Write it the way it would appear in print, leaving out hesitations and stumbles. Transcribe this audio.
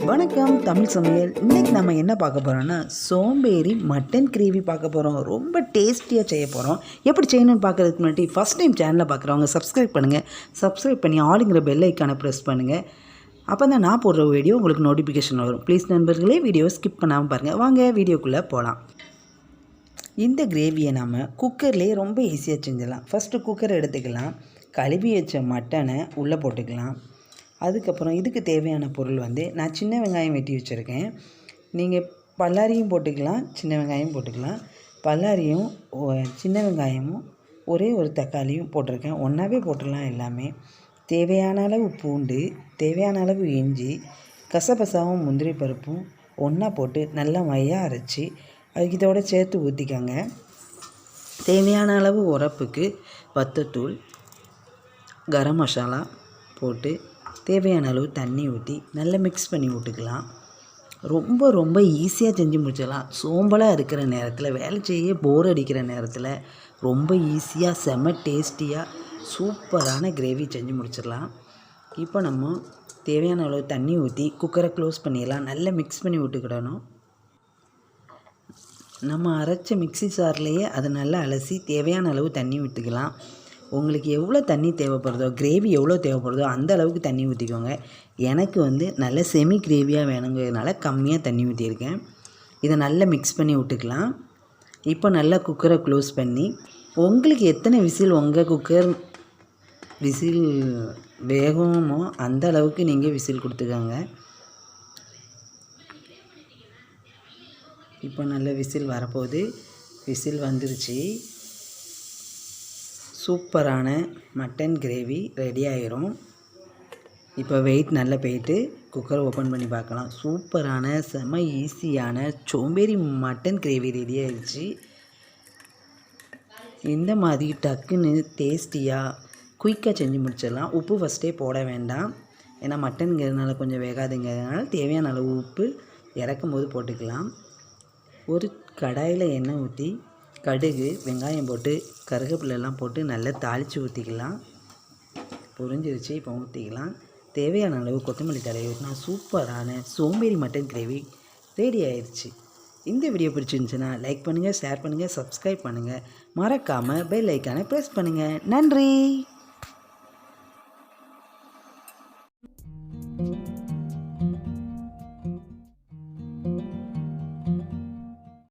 வணக்கம் தமிழ் சமையல். இன்றைக்கி நம்ம என்ன பார்க்க போகிறோம்னா சோம்பேறி மட்டன் கிரேவி பார்க்க போகிறோம். ரொம்ப டேஸ்டியாக செய்ய போகிறோம். எப்படி செய்யணும்னு பார்க்குறதுக்கு முன்னாடி ஃபஸ்ட் டைம் சேனலை பார்க்குறவங்க சப்ஸ்கிரைப் பண்ணுங்கள். சப்ஸ்கிரைப் பண்ணி ஆளுங்கிற பெல் ஐக்கானை ப்ரெஸ் பண்ணுங்கள். அப்போ தான் நான் போடுற வீடியோ உங்களுக்கு நோட்டிஃபிகேஷன் வரும். ப்ளீஸ் நண்பர்களே வீடியோ ஸ்கிப் பண்ணாமல் பாருங்கள். வாங்க வீடியோக்குள்ளே போகலாம். இந்த கிரேவியை நம்ம குக்கர்லேயே ரொம்ப ஈஸியாக செஞ்சிடலாம். ஃபஸ்ட்டு குக்கரை எடுத்துக்கலாம். கழுவி வச்ச மட்டனை உள்ளே போட்டுக்கலாம். அதுக்கப்புறம் இதுக்கு தேவையான பொருள் நான் சின்ன வெங்காயம் வெட்டி வச்சுருக்கேன். நீங்கள் பல்லாரியும் போட்டுக்கலாம், சின்ன வெங்காயம் போட்டுக்கலாம். பல்லாரியும் சின்ன வெங்காயமும் ஒரே ஒரு தக்காளியும் போட்டிருக்கேன். ஒன்றாவே போட்டுடலாம் எல்லாமே. தேவையான அளவு பூண்டு, தேவையான அளவு இஞ்சி, கசகசாவும் முந்திரி பருப்பும் ஒன்றா போட்டு நல்லா மையாக அரைச்சி அதுக்கு இதோட சேர்த்து ஊற்றிக்கோங்க. தேவையான அளவு உரப்புக்கு வத்தத்தூள், கரம் மசாலா போட்டு தேவையான அளவு தண்ணி ஊற்றி நல்லா மிக்ஸ் பண்ணி விட்டுக்கலாம். ரொம்ப ரொம்ப ஈஸியாக செஞ்சு முடிச்சிடலாம். சோம்பலாக இருக்கிற நேரத்தில், வேலை செய்ய போர் அடிக்கிற நேரத்தில் ரொம்ப ஈஸியாக செம்ம டேஸ்டியாக சூப்பரான கிரேவி செஞ்சு முடிச்சிடலாம். இப்போ நம்ம தேவையான அளவு தண்ணி ஊற்றி குக்கரை க்ளோஸ் பண்ணிடலாம். நல்லா மிக்ஸ் பண்ணி விட்டுக்கிடணும். நம்ம அரைச்ச மிக்ஸி சார்லேயே அதை நல்லா அலசி தேவையான அளவு தண்ணி ஊற்றிக்கலாம். உங்களுக்கு எவ்வளோ தண்ணி தேவைப்படுதோ, கிரேவி எவ்வளோ தேவைப்படுதோ அந்த அளவுக்கு தண்ணி ஊற்றிக்கோங்க. எனக்கு நல்ல செமி கிரேவியாக வேணுங்கிறதுனால கம்மியாக தண்ணி ஊற்றியிருக்கேன். இதை நல்லா மிக்ஸ் பண்ணி விட்டுக்கலாம். இப்போ நல்லா குக்கரை க்ளோஸ் பண்ணி உங்களுக்கு எத்தனை விசில் உங்கள் குக்கர் விசில் வேகமோ அந்த அளவுக்கு நீங்கள் விசில் கொடுத்துக்கோங்க. இப்போ நல்ல விசில் வரப்போகுது. விசில் வந்துருச்சு. சூப்பரான மட்டன் கிரேவி ரெடி ஆயிரும். இப்போ வெயிட் நல்லா போயிட்டு குக்கரை ஓப்பன் பண்ணி பார்க்கலாம். சூப்பரான செம ஈஸியான சோம்பேறி மட்டன் கிரேவி ரெடி ஆயிடுச்சு. இந்த மாதிரி டக்குன்னு டேஸ்டியாக குயிக்காக செஞ்சு முடிச்சிடலாம். உப்பு ஃபஸ்ட்டே போட வேண்டாம். ஏன்னா மட்டனுங்கிறதுனால கொஞ்சம் வேகாதுங்கிறதுனால தேவையான அளவு உப்பு இறக்கும் போது போட்டுக்கலாம். ஒரு கடாயில் எண்ணெய் ஊற்றி கடுகு, வெங்காயம் போட்டு கருவேப்பிலெல்லாம் போட்டு நல்லா தாளித்து ஊற்றிக்கலாம். பொரிஞ்சிருச்சு. இப்போ ஊற்றிக்கலாம். தேவையான அளவு கொத்தமல்லி தடவி ஊற்றினா சூப்பரான சோம்பேறி மட்டன் கிரேவி ரெடி ஆயிடுச்சு. இந்த வீடியோ பிடிச்சிருந்துச்சுன்னா லைக் பண்ணுங்கள், ஷேர் பண்ணுங்கள், சப்ஸ்கிரைப் பண்ணுங்கள். மறக்காமல் பெல் ஐக்கானை ப்ரெஸ் பண்ணுங்கள். நன்றி.